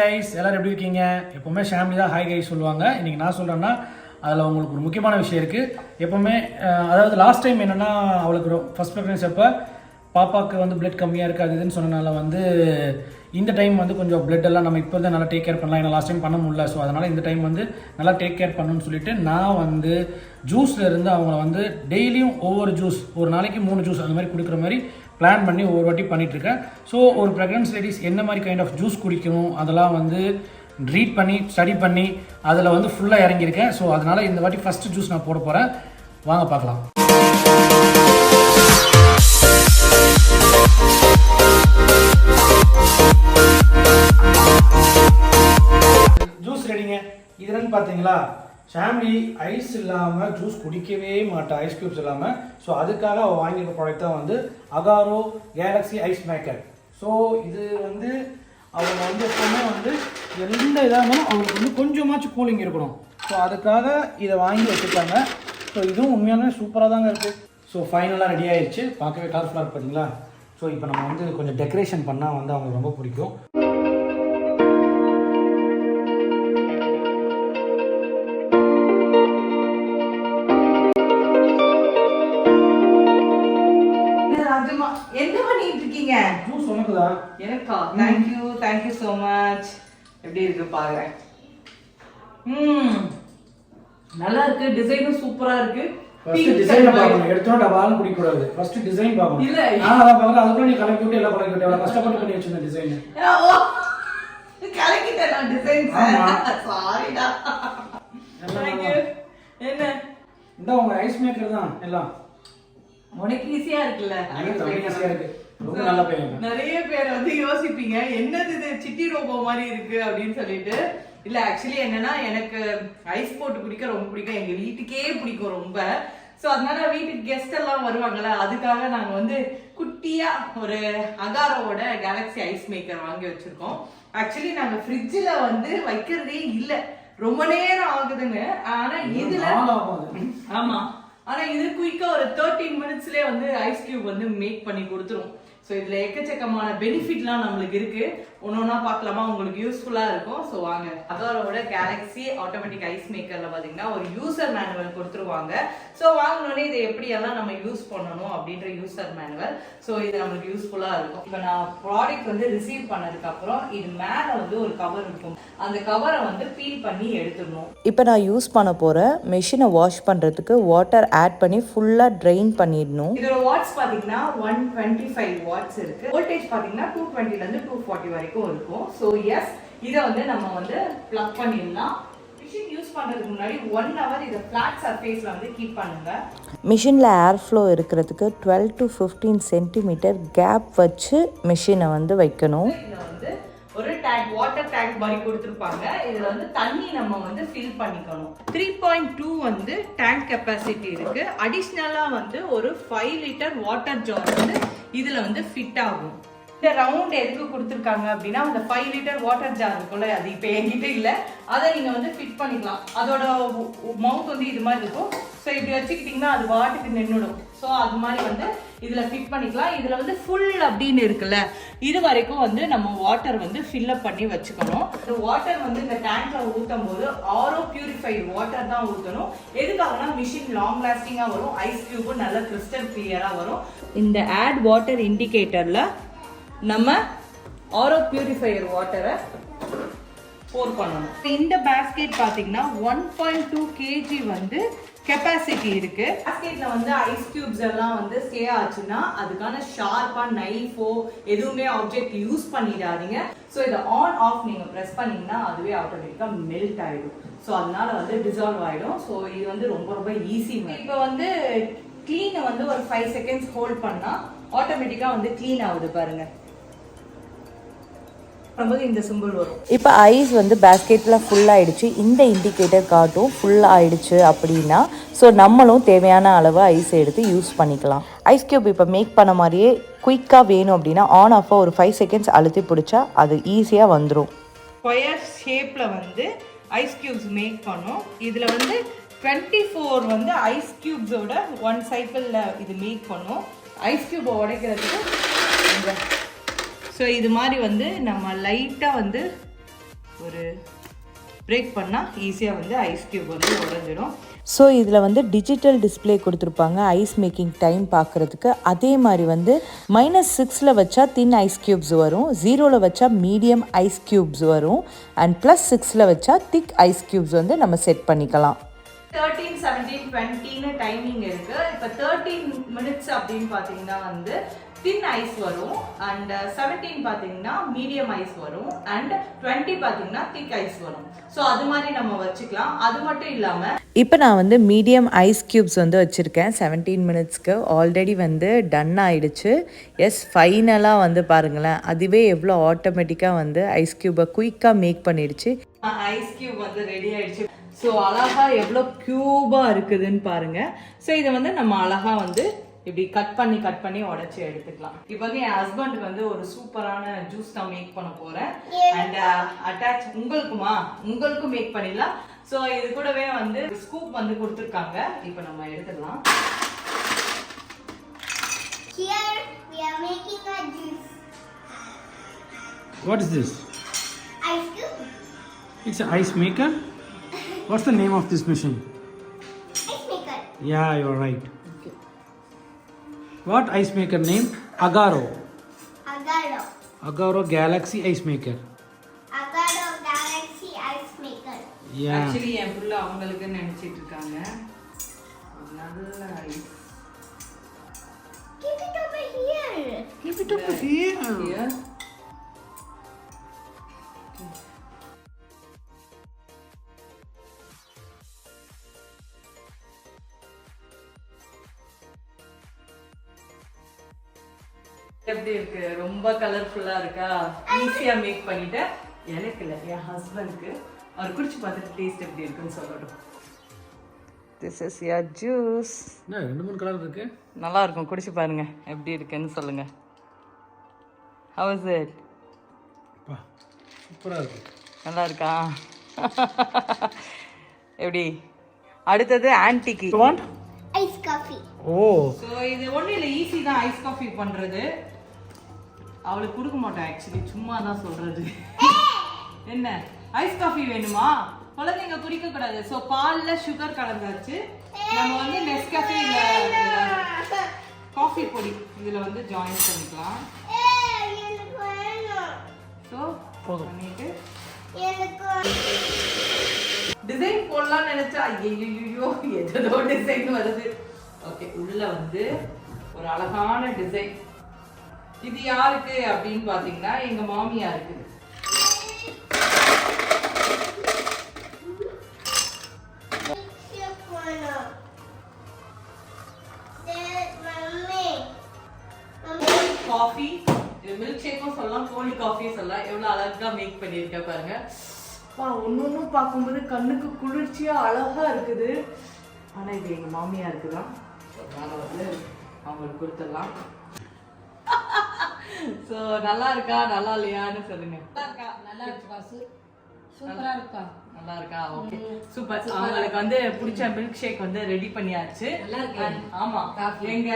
Guys, எல்லாரும் எப்படி இருக்கீங்க? எப்போவுமே ஷாம்லி தான் ஹாய் கைஸ் சொல்லுவாங்க. இன்றைக்கி நான் சொல்கிறேன்னா அதில் உங்களுக்கு ஒரு முக்கியமான விஷயம் இருக்குது. எப்போவுமே அதாவது லாஸ்ட் டைம் என்னென்னா அவளுக்கு ஃபஸ்ட் ப்ரெக்னன்சி அப்போ பாப்பாவுக்கு வந்து பிளட் கம்மியாக இருக்குது அது இதுன்னு சொன்னனால வந்து இந்த டைம் வந்து கொஞ்சம் பிளட் எல்லாம் நம்ம இப்போ தான் நல்லா டேக் கேர் பண்ணலாம். ஏன்னா லாஸ்ட் டைம் பண்ண முடியல. ஸோ அதனால் இந்த டைம் வந்து நல்லா டேக் கேர் பண்ணணும்னு சொல்லிட்டு நான் வந்து ஜூஸில் இருந்து அவங்கள வந்து டெய்லியும் ஒவ்வொரு ஜூஸ், ஒரு நாளைக்கு 3 ஜூஸ் அந்த மாதிரி கொடுக்குற மாதிரி பிளான் பண்ணி ஒவ்வொரு வாட்டி பண்ணிகிட்ருக்கேன். ஸோ ஒரு ப்ரெக்னன்சி லேடிஸ் என்ன மாதிரி கைண்ட் ஆஃப் ஜூஸ் குடிக்கணும் அதெல்லாம் வந்து ரீட் பண்ணி ஸ்டடி பண்ணி அதில் வந்து ஃபுல்லாக இறங்கியிருக்கேன். ஸோ அதனால் இந்த வாட்டி ஃபஸ்ட்டு ஜூஸ் நான் போட போகிறேன். வாங்க பார்க்கலாம். ஜூஸ் ரெடிங்க. இது என்னன்னு பார்த்தீங்களா, ஷாம்லி ஐஸ் இல்லாமல் ஜூஸ் குடிக்கவே மாட்டா, ஐஸ் க்யூப்ஸ் இல்லாமல். ஸோ அதுக்காக அவள் வாங்கியிருக்க ப்ராடக்ட் தான் வந்து Agaro galaxy ice maker. So இது வந்து அவங்க வந்து எப்பவுமே வந்து எந்த இதாக இருந்தாலும் அவங்களுக்கு வந்து கொஞ்சமாச்சும் கூலிங் இருக்கணும். ஸோ அதுக்காக இதை வாங்கி வச்சுருக்காங்க. ஸோ இதுவும் உண்மையான சூப்பராக தாங்க இருக்குது. ஸோ ஃபைனலாக ரெடி ஆயிடுச்சு. பார்க்கவே கலர்ஃபுல்லாக இருக்கு பார்த்தீங்களா. ஸோ இப்போ நம்ம வந்து கொஞ்சம் டெக்கரேஷன் பண்ணால் வந்து அவங்களுக்கு ரொம்ப பிடிக்கும். என்ன பண்ணிட்டு இருக்கீங்க? ஜூஸ் உனக்குதா? எனக்கா? Thank you so much. எப்படி இருக்கு பாருங்க. நல்லா இருக்கு. டிசைனும் சூப்பரா இருக்கு. ஃபர்ஸ்ட் டிசைன் பார்க்கணும். எடுத்தோம் டபால்னு குடிக்க கூடாது. ஃபர்ஸ்ட் டிசைன் பார்க்கணும். இல்ல நான் அத பார்க்கற அதுக்குள்ள நீ கலக்கி விட்டு எல்லாம் கலக்கி விட்டு எவ்வளவு கஷ்டப்பட்டு பண்ணி வச்சிருந்த டிசைன். ஓ கலக்கிட்ட நான் டிசைன். சாரிடா. Thank you. என்ன? இந்த உங்க ஐஸ் மேக்கர் தான் எல்லாம். உனக்கு ஈஸியா இருக்குல்ல? ஈஸியா இருக்கு. ரொம்ப நல்ல பையன். நிறைய பேர் வந்து யோசிப்பீங்க என்னது இது சிட்டி ரோபோ மாதிரி இருக்கு அப்படின்னு சொல்லிட்டு. இல்ல ஆக்சுவலி என்னன்னா எனக்கு ஐஸ் போட்டு குடிக்க ரொம்ப பிடிக்கும். எங்க வீட்டுக்கே பிடிக்கும் ரொம்ப. ஸோ அதனால வீட்டுக்கு கெஸ்ட் எல்லாம் வருவாங்கல்ல, அதுக்காக நாங்க வந்து குட்டியா ஒரு அகாரோவோட கேலக்ஸி ஐஸ் மேக்கர் வாங்கி வச்சிருக்கோம். ஆக்சுவலி நாங்க ஃப்ரிட்ஜில் வந்து வைக்கிறதே இல்லை, ரொம்ப நேரம் ஆகுதுன்னு. ஆனா இதுல ஆமா, ஆனா இது குயிக்கா ஒரு 13 மினிட்ஸ்லயே வந்து ஐஸ் கியூப் வந்து மேக் பண்ணி கொடுத்துரும். ஸோ இதுல எக்கச்சக்கமான பெனிஃபிட்லாம் நம்மளுக்கு இருக்கு. ஒன்னொன்னா பார்க்கலாமா, உங்களுக்கு யூஸ்ஃபுல்லா இருக்கும். ஸோ வாங்க. அகாரோட கேலக்ஸி ஆட்டோமேட்டிக் ஐஸ் மேக்கர்ல பாத்தீங்கன்னா ஒரு யூசர் மேனுவல் கொடுத்துருவாங்க. ஸோ வாங்கினோடனே இதை எப்படியெல்லாம் நம்ம யூஸ் பண்ணணும் அப்படின்ற யூசர் மேனுவல். ஸோ இது நம்மளுக்கு யூஸ்ஃபுல்லா இருக்கும். இப்போ நான் ப்ராடக்ட் வந்து ரிசீவ் பண்ணதுக்கு அப்புறம் இது மேல வந்து ஒரு கவர் இருக்கும். அந்த கவரை வந்து பீல் பண்ணி எடுத்துடணும். இப்போ நான் யூஸ் பண்ண போற மெஷினை வாஷ் பண்றதுக்கு வாட்டர் ஆட் பண்ணி ஃபுல்லா ட்ரெயின் பண்ணிடணும். இதோட வாட்ஸ் பாத்தீங்கன்னா 125 வாட்ஸ் இருக்கு. வோல்டேஜ் பாத்தீங்கன்னா 220 ல இருந்து 240 வரைக்கும் இருக்கும். சோ எஸ், இத வந்து நம்ம வந்து பிளக் பண்ணிடலாம். மிஷின் யூஸ் பண்றதுக்கு முன்னாடி 1 hour இத ஃபிளாட் சர்ஃபேஸ்ல வந்து கீப் பண்ணுங்க. மிஷினில் ஏர் ஃப்ளோ இருக்கிறதுக்கு 12 to 15 சென்டிமீட்டர் கேப் வச்சு மிஷினை வந்து வைக்கணும். இதில் வந்து ஒரு டேங்க், வாட்டர் டேங்க் மாதிரி கொடுத்துருப்பாங்க. இதில் வந்து தண்ணி நம்ம வந்து ஃபில் பண்ணிக்கணும். 3.2 வந்து டேங்க் கெப்பாசிட்டி இருக்கு. அடிஷ்னலாக வந்து ஒரு 5 லிட்டர் வாட்டர் ஜார் வந்து இதில் வந்து ஃபிட் ஆகும். இந்த ரவுண்ட் எதுக்கு கொடுத்துருக்காங்க அப்படின்னா, அந்த 5 லிட்டர் வாட்டர் ஜார் இருக்கும்ல, அது இப்போ என்கிட்ட இல்லை, அதை நீங்கள் வந்து ஃபிட் பண்ணிக்கலாம். அதோட மவுத் வந்து இது மாதிரி இருக்கும். ஸோ இப்படி வச்சுக்கிட்டிங்கன்னா அது வாட்டுக்கு நின்றுடும். ஸோ அது மாதிரி வந்து இதில் ஃபிட் பண்ணிக்கலாம். இதில் வந்து ஃபுல் அப்படின்னு இருக்குல்ல, இது வரைக்கும் வந்து நம்ம வாட்டர் வந்து ஃபில்அப் பண்ணி வச்சுக்கணும். இந்த வாட்டர் வந்து இந்த டேங்க்ல ஊற்றும் போது ஆரோ பியூரிஃபைடு வாட்டர் தான் ஊற்றணும். எதுக்காகனா மிஷின் லாங் லாஸ்டிங்காக வரும், ஐஸ் கியூபும் நல்ல கிறிஸ்டல் கிளியராக வரும். இந்த ஆட் வாட்டர் இண்டிகேட்டரில் நம்ம ஆரோ பியூரிஃபையர் வாட்டரை போர் பண்ணணும். இந்த பேஸ்கெட் பார்த்தீங்கன்னா 1.2 kg வந்து கெப்பாசிட்டி இருக்கு. பேஸ்கெட்ல வந்து ஐஸ் கியூப்ஸ் எல்லாம் வந்து ஸ்டே ஆச்சுன்னா அதுக்கான ஷார்ப்பா நைஃபோ எதுவுமே ஆப்ஜெக்ட் யூஸ் பண்ணிடாதீங்க. ஸோ இதை ஆன் ஆஃப் நீங்க ப்ரெஸ் பண்ணீங்கன்னா அதுவே ஆட்டோமேட்டிக்கா மெல்ட் ஆயிடும். ஸோ அதனால வந்து டிசால்வ் ஆயிடும். ஸோ இது வந்து ரொம்ப ரொம்ப ஈஸி. இப்போ வந்து கிளீனை வந்து ஒரு 5 செகண்ட்ஸ் ஹோல்ட் பண்ணா ஆட்டோமேட்டிக்கா வந்து கிளீன் ஆகுது பாருங்க. இந்த சிம்பிள் வரும். இப்போ ஐஸ் வந்து பேஸ்கெட்டில் ஃபுல் ஆயிடுச்சு. இந்த இண்டிகேட்டர் காட்டும் ஃபுல் ஆயிடுச்சு அப்படின்னா. ஸோ நம்மளும் தேவையான அளவு ஐஸ் எடுத்து யூஸ் பண்ணிக்கலாம். ஐஸ் கியூப் இப்போ மேக் பண்ண மாதிரியே குயிக்காக வேணும் அப்படின்னா ஆன் ஆஃபாக ஒரு 5 செகண்ட்ஸ் அழுத்தி பிடிச்சா அது ஈஸியாக வந்துடும். ஸ்கொயர் ஷேப்பில் வந்து ஐஸ் கியூப்ஸ் மேக் பண்ணோம். இதில் வந்து 24 வந்து ஐஸ் கியூப்ஸோட 1 சைக்கிளில் இது மேக் பண்ணோம். ஐஸ் கியூபை உடைக்கிறதுக்கு ஸோ இது மாதிரி வந்து நம்ம லைட்டாக வந்து ஒரு பிரேக் பண்ணால் ஈஸியாக வந்து ஐஸ் க்யூப் வந்து உடஞ்சிடும். ஸோ இதில் வந்து டிஜிட்டல் டிஸ்பிளே கொடுத்துருப்பாங்க ஐஸ் மேக்கிங் டைம் பார்க்குறதுக்கு. அதே மாதிரி வந்து -6 வச்சா தின் ஐஸ் க்யூப்ஸ் வரும், 0 வச்சா மீடியம் ஐஸ் க்யூப்ஸ் வரும், அண்ட் +6 வச்சா திக் ஐஸ் க்யூப்ஸ் வந்து நம்ம செட் பண்ணிக்கலாம். 13, 17, 20ன்னு டைமிங் இருக்குது. இப்போ 13 மினிட்ஸ் அப்படின்னு பார்த்தீங்கன்னா வந்து தின் ஐஸ் வரும், அண்ட் 17 பார்த்தீங்கன்னா மீடியம் ஐஸ் வரும், அண்ட் 20 பார்த்தீங்கன்னா திக் ஐஸ் வரும். ஸோ அது மாதிரி நம்ம வச்சுக்கலாம். அது மட்டும் இல்லாமல் இப்போ நான் வந்து மீடியம் ஐஸ் க்யூப்ஸ் வந்து வச்சுருக்கேன் 17 மினிட்ஸ்க்கு. ஆல்ரெடி வந்து டன் ஆகிடுச்சு. எஸ், ஃபைனலாக வந்து பாருங்களேன், அதுவே எவ்வளோ ஆட்டோமேட்டிக்காக வந்து ஐஸ் க்யூபை குயிக்காக மேக் பண்ணிடுச்சு. ஐஸ் க்யூப் வந்து ரெடி ஆயிடுச்சு. ஸோ அழகா எவ்வளோ க்யூபாக இருக்குதுன்னு பாருங்க. ஸோ இதை வந்து நம்ம அழகா வந்து இப்படி கட் பண்ணி உடச்சி எடுத்துக்கலாம். இப்போ வந்து என் ஹஸ்பண்டுக்கு வந்து ஒரு சூப்பரான ஜூஸ் தான் மேக் பண்ண போறேன். அண்ட் அட்டாச் உங்களுக்கும் மேக் பண்ணிடலாம். ஸோ இது கூடவே வந்து ஸ்கூப் வந்து கொடுத்துருக்காங்க. இப்போ நம்ம எடுத்துடலாம். Here we are making a juice. What is this? Ice cube. It's an ice maker. What's the name of this machine? Ice maker. Yeah, you're right. Okay. What ice maker name? Agaro. Agaro. Agaro Galaxy Ice Maker. Agaro Galaxy Ice Maker. Yeah. Actually என் புள்ள அவங்களுக்கு நினைச்சிட்டு இருக்காங்க. நல்ல ice. Keep it over here. Keep it over here. Here. எப்படி இருக்கு? ரொம்ப கலர்ஃபுல்லா இருக்கா? ஈஸியா மேக் பண்ணிட்டேன். எனக்கு இல்லை, என் ஹஸ்பண்டுக்கு. அவர் குடிச்சு பார்த்துட்டு டேஸ்ட் எப்படி இருக்குன்னு சொல்லட்டும். This is your juice. என்ன 2-3 கலர் இருக்கு? நல்லா இருக்கும், குடிச்சு பாருங்க எப்படி இருக்குன்னு சொல்லுங்க. How is it? பா, சூப்பரா இருக்கு. நல்லா இருக்கா? எப்படி? அடுத்தது ஆன்டிக்கு. Want Ice coffee. ஓ. ஸோ இது ஒன்றும் இல்லை, ஈஸி தான் ஐஸ் காஃபி பண்ணுறது. அவளுக்கு கொடுக்க மாட்டேன் ஆக்சுவலி, சும்மா தான் சொல்கிறது. என்ன ஐஸ் காஃபி வேணுமா? குழந்தைங்க குடிக்க கூடாது. ஸோ பாலில் சுகர் கலந்தாச்சு. நம்ம வந்து நெஸ்கஃபே இல்லை காஃபி பொடி இதில் வந்து ஜாயின் பண்ணிக்கலாம். ஸோ பண்ணிட்டு டிசைன் போடலாம்னு நினைச்சா ஐயோ ஏதோ டிசைன் வருது. ஓகே, உள்ள வந்து ஒரு அழகான டிசைன். இது யாருக்கு அப்படின்னு பாத்தீங்கன்னா எங்க மாமியாருக்கு. காஃபி, மில்க் ஷேக்கும் சொல்லலாம், கோல்டு காஃபியும் சொல்லலாம். எவ்வளவு அழகா மேக் பண்ணிருக்க பாருங்க. ஒன்னொன்னும் பார்க்கும்போது கண்ணுக்கு குளிர்ச்சியா அழகா இருக்குது. ஆனா இது எங்க மாமியாருக்கு தான். அதனால வந்து அவங்களுக்கு கொடுத்துடலாம். ஸோ நல்லா இருக்கா நல்லா இல்லையான்னு சொல்லுங்க. நல்லா இருக்கு பாசு, சூப்பரா இருக்கா? நல்லா இருக்கா? Okay, super. அவங்களுக்கு வந்து பிடிச்ச மில்க் ஷேக் வந்து ரெடி பண்ணியாச்சு. நல்லா இருக்கு. ஆமா, எங்க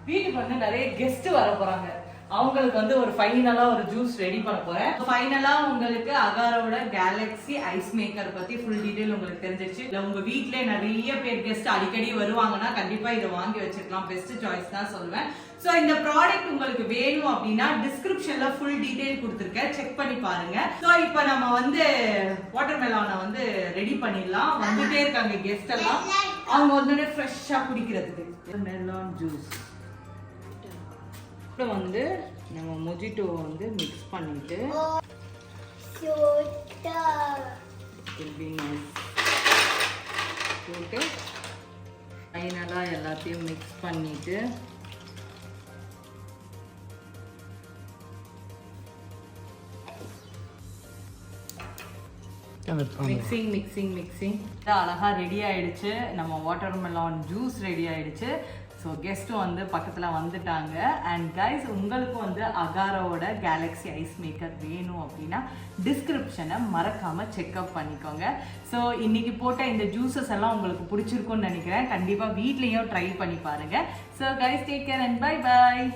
வீட்டுக்கு வந்து நிறைய கெஸ்ட் வர போறாங்க. அவங்களுக்கு வந்து ஒரு ஃபைனலா ஒரு ஜூஸ் ரெடி பண்ண போறேன். ஃபைனலா உங்களுக்கு அகாரோட கேலக்ஸி ஐஸ் மேக்கர் பத்தி ஃபுல் டீடைல் உங்களுக்கு தெரிஞ்சிருச்சு. இல்ல உங்க வீட்ல நிறைய பேர் கெஸ்ட் அடிக்கடி வருவாங்கன்னா கண்டிப்பா இதை வாங்கி வச்சுக்கலாம். பெஸ்ட் சாய்ஸ் தான் சொல்லுவேன். ஸோ இந்த ப்ராடக்ட் உங்களுக்கு வேணும் அப்படின்னா டிஸ்கிரிப்ஷன்ல ஃபுல் டீடைல் கொடுத்துருக்கேன், செக் பண்ணி பாருங்க. ஸோ இப்போ நம்ம வந்து வாட்டர் மெலானை வந்து ரெடி பண்ணிடலாம். வந்துட்டே இருக்காங்க கெஸ்ட் எல்லாம், அவங்க வந்து ஃப்ரெஷ்ஷா குடிக்கிறதுக்கு மெலான் ஜூஸ். அப்புறம் வந்து நம்ம மொஜிட்டோ வந்து மிக்ஸ் பண்ணிட்டு போட்டு ஃபைனலாக எல்லாத்தையும் மிக்ஸ் பண்ணிட்டு மிக்சிங் அழகா ரெடி ஆயிடுச்சு. நம்ம வாட்டர் மெலான் ஜூஸ் ரெடி ஆயிடுச்சு. ஸோ கெஸ்ட்டும் வந்து பக்கத்தில் வந்துட்டாங்க. அண்ட் கைஸ், உங்களுக்கும் வந்து அகாரோட கேலக்ஸி ஐஸ் மேக்கர் வேணும் அப்படின்னா டிஸ்கிரிப்ஷனை மறக்காமல் செக்அப் பண்ணிக்கோங்க. ஸோ இன்றைக்கி போட்ட இந்த ஜூஸஸ் எல்லாம் உங்களுக்கு பிடிச்சிருக்குன்னு நினைக்கிறேன். கண்டிப்பாக வீட்லேயும் ட்ரை பண்ணி பாருங்கள். So guys, take care and bye bye.